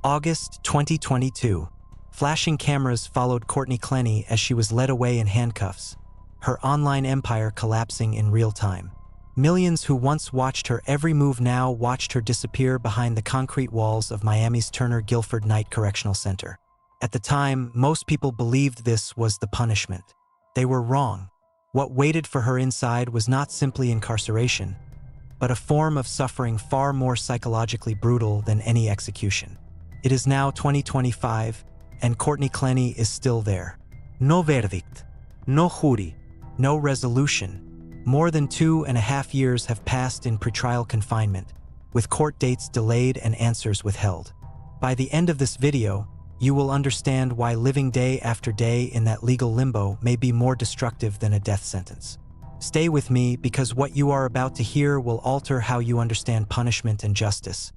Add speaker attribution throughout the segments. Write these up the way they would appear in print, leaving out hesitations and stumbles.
Speaker 1: August 2022. Flashing cameras followed Courtney Clenney as she was led away in handcuffs, her online empire collapsing in real time. Millions who once watched her every move now watched her disappear behind the concrete walls of Miami's Turner Guilford Night Correctional Center. At the time, most people believed this was the punishment. They were wrong. What waited for her inside was not simply incarceration, but a form of suffering far more psychologically brutal than any execution. It is now 2025, and Courtney Clenney is still there. No verdict, no jury, no resolution. More than 2.5 years have passed in pretrial confinement, with court dates delayed and answers withheld. By the end of this video, you will understand why living day after day in that legal limbo may be more destructive than a death sentence. Stay with me because what you are about to hear will alter how you understand punishment and justice.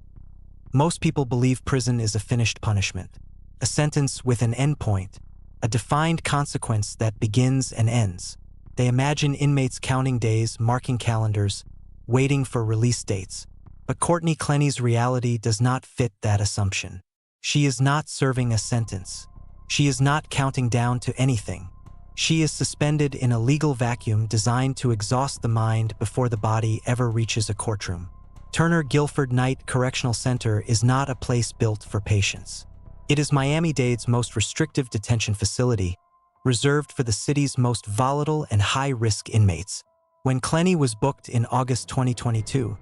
Speaker 1: Most people believe prison is a finished punishment, a sentence with an endpoint, a defined consequence that begins and ends. They imagine inmates counting days, marking calendars, waiting for release dates. But Courtney Clenney's reality does not fit that assumption. She is not serving a sentence. She is not counting down to anything. She is suspended in a legal vacuum designed to exhaust the mind before the body ever reaches a courtroom. Turner Guilford Night Correctional Center is not a place built for patients. It is Miami-Dade's most restrictive detention facility, reserved for the city's most volatile and high-risk inmates. When Clenny was booked in August 2022,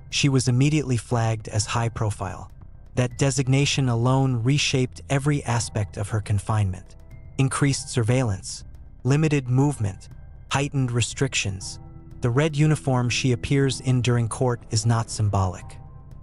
Speaker 1: she was immediately flagged as high-profile. That designation alone reshaped every aspect of her confinement. Increased surveillance, limited movement, heightened restrictions. The red uniform she appears in during court is not symbolic.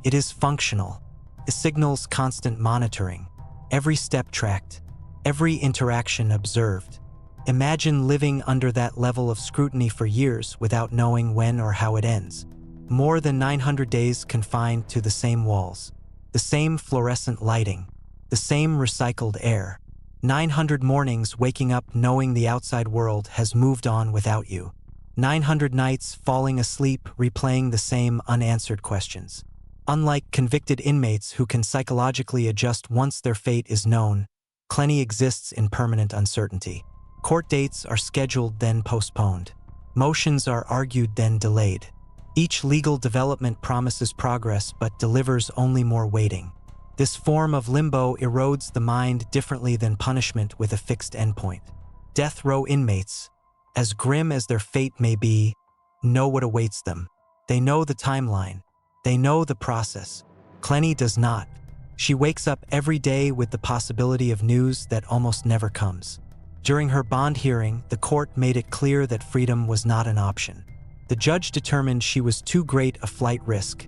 Speaker 1: It is functional. It signals constant monitoring, every step tracked, every interaction observed. Imagine living under that level of scrutiny for years without knowing when or how it ends. More than 900 days confined to the same walls, the same fluorescent lighting, the same recycled air. 900 mornings waking up knowing the outside world has moved on without you. 900 nights falling asleep replaying the same unanswered questions. Unlike convicted inmates who can psychologically adjust once their fate is known, Clenny exists in permanent uncertainty. Court dates are scheduled then postponed. Motions are argued then delayed. Each legal development promises progress but delivers only more waiting. This form of limbo erodes the mind differently than punishment with a fixed endpoint. Death row inmates, as grim as their fate may be, know what awaits them. They know the timeline. They know the process. Clenny does not. She wakes up every day with the possibility of news that almost never comes. During her bond hearing, the court made it clear that freedom was not an option. The judge determined she was too great a flight risk,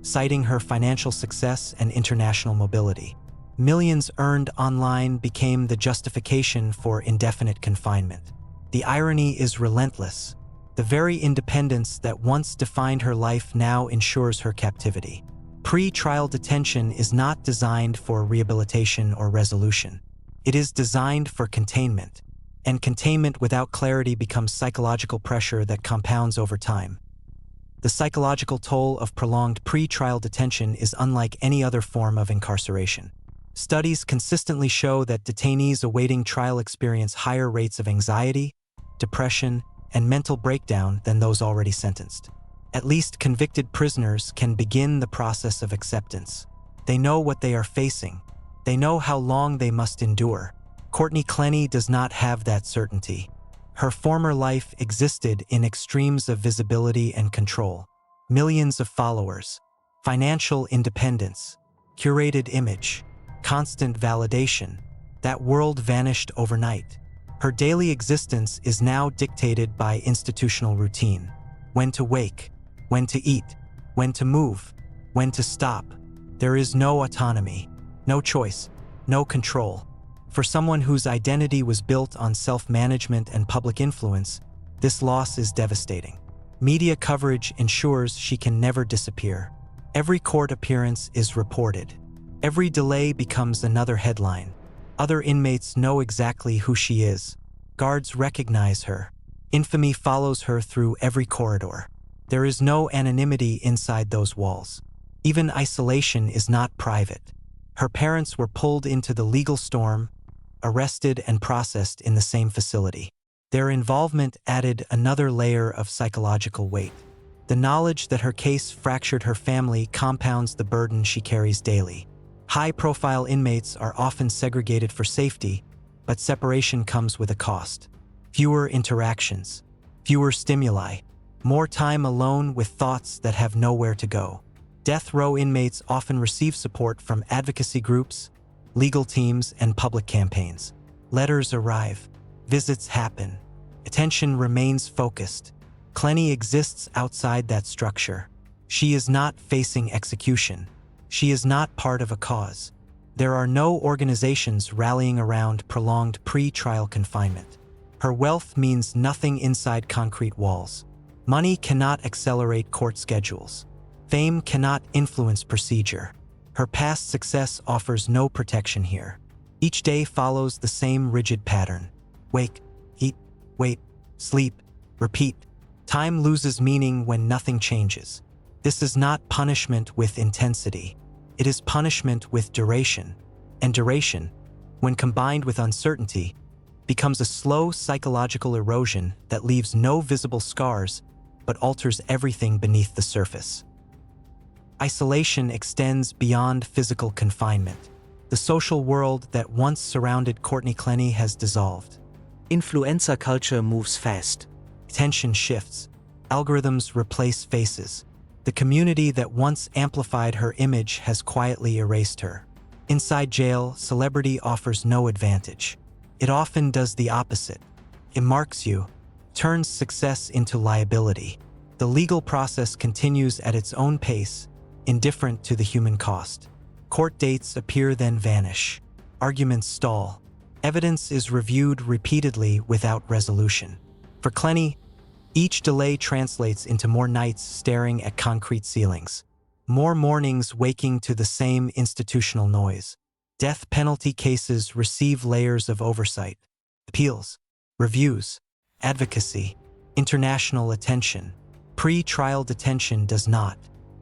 Speaker 1: citing her financial success and international mobility. Millions earned online became the justification for indefinite confinement. The irony is relentless. The very independence that once defined her life now ensures her captivity. Pre-trial detention is not designed for rehabilitation or resolution. It is designed for containment, and containment without clarity becomes psychological pressure that compounds over time. The psychological toll of prolonged pre-trial detention is unlike any other form of incarceration. Studies consistently show that detainees awaiting trial experience higher rates of anxiety, depression, and mental breakdown than those already sentenced. At least convicted prisoners can begin the process of acceptance. They know what they are facing. They know how long they must endure. Courtney Clenney does not have that certainty. Her former life existed in extremes of visibility and control. Millions of followers, financial independence, curated image, constant validation. That world vanished overnight. Her daily existence is now dictated by institutional routine. When to wake, when to eat, when to move, when to stop. There is no autonomy, no choice, no control. For someone whose identity was built on self-management and public influence, this loss is devastating. Media coverage ensures she can never disappear. Every court appearance is reported. Every delay becomes another headline. Other inmates know exactly who she is. Guards recognize her. Infamy follows her through every corridor. There is no anonymity inside those walls. Even isolation is not private. Her parents were pulled into the legal storm, arrested and processed in the same facility. Their involvement added another layer of psychological weight. The knowledge that her case fractured her family compounds the burden she carries daily. High-profile inmates are often segregated for safety, but separation comes with a cost. Fewer interactions, fewer stimuli, more time alone with thoughts that have nowhere to go. Death row inmates often receive support from advocacy groups, legal teams, and public campaigns. Letters arrive, visits happen, attention remains focused. Clenny exists outside that structure. She is not facing execution. She is not part of a cause. There are no organizations rallying around prolonged pre-trial confinement. Her wealth means nothing inside concrete walls. Money cannot accelerate court schedules. Fame cannot influence procedure. Her past success offers no protection here. Each day follows the same rigid pattern. Wake, eat, wait, sleep, repeat. Time loses meaning when nothing changes. This is not punishment with intensity. It is punishment with duration. And duration, when combined with uncertainty, becomes a slow psychological erosion that leaves no visible scars but alters everything beneath the surface. Isolation extends beyond physical confinement. The social world that once surrounded Courtney Clenney has dissolved.
Speaker 2: Influencer culture moves fast.
Speaker 1: Attention shifts. Algorithms replace faces. The community that once amplified her image has quietly erased her. Inside jail, celebrity offers no advantage. It often does the opposite. It marks you, turns success into liability. The legal process continues at its own pace, indifferent to the human cost. Court dates appear then vanish. Arguments stall. Evidence is reviewed repeatedly without resolution. For Clenny, each delay translates into more nights staring at concrete ceilings, more mornings waking to the same institutional noise. Death penalty cases receive layers of oversight, appeals, reviews, advocacy, international attention. Pre-trial detention does not.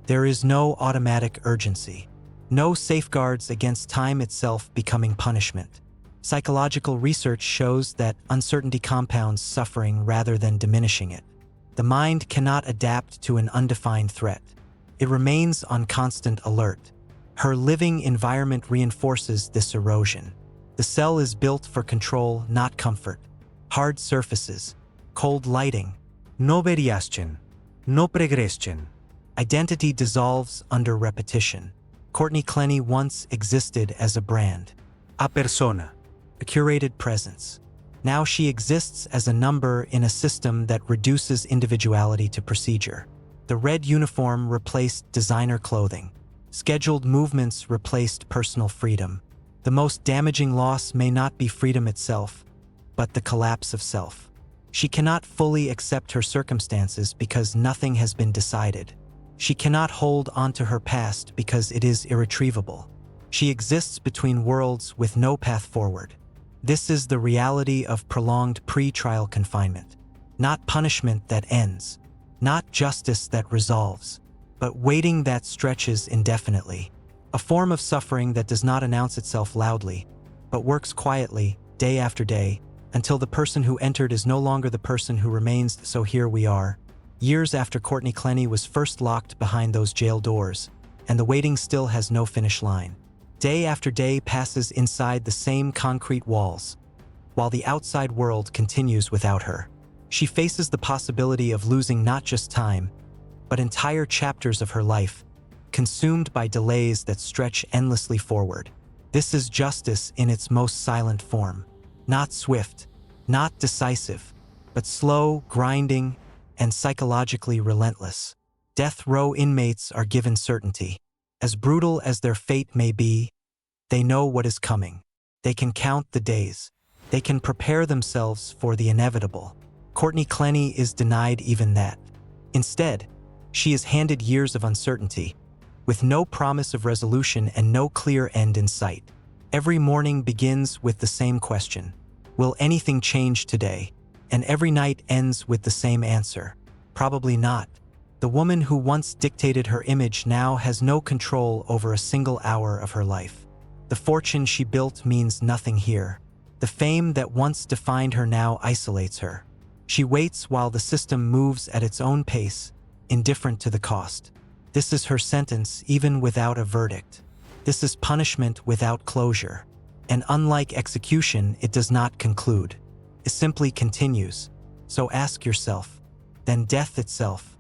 Speaker 1: There is no automatic urgency, no safeguards against time itself becoming punishment. Psychological research shows that uncertainty compounds suffering rather than diminishing it. The mind cannot adapt to an undefined threat. It remains on constant alert. Her living environment reinforces this erosion. The cell is built for control, not comfort. Hard surfaces, cold lighting.
Speaker 2: No variation, no progression.
Speaker 1: Identity dissolves under repetition. Courtney Clenney once existed as a brand.
Speaker 2: A persona.
Speaker 1: A curated presence. Now she exists as a number in a system that reduces individuality to procedure. The red uniform replaced designer clothing. Scheduled movements replaced personal freedom. The most damaging loss may not be freedom itself, but the collapse of self. She cannot fully accept her circumstances because nothing has been decided. She cannot hold onto her past because it is irretrievable. She exists between worlds with no path forward. This is the reality of prolonged pre-trial confinement. Not punishment that ends, not justice that resolves, but waiting that stretches indefinitely. A form of suffering that does not announce itself loudly, but works quietly, day after day, until the person who entered is no longer the person who remains. So here we are, years after Courtney Clenney was first locked behind those jail doors, and the waiting still has no finish line. Day after day passes inside the same concrete walls, while the outside world continues without her. She faces the possibility of losing not just time, but entire chapters of her life, consumed by delays that stretch endlessly forward. This is justice in its most silent form. Not swift, not decisive, but slow, grinding, and psychologically relentless. Death row inmates are given certainty. As brutal as their fate may be, they know what is coming. They can count the days. They can prepare themselves for the inevitable. Courtney Clenney is denied even that. Instead, she is handed years of uncertainty, with no promise of resolution and no clear end in sight. Every morning begins with the same question: will anything change today? And every night ends with the same answer: probably not. The woman who once dictated her image now has no control over a single hour of her life. The fortune she built means nothing here. The fame that once defined her now isolates her. She waits while the system moves at its own pace, indifferent to the cost. This is her sentence even without a verdict. This is punishment without closure. And unlike execution, it does not conclude. It simply continues. So ask yourself, then death itself,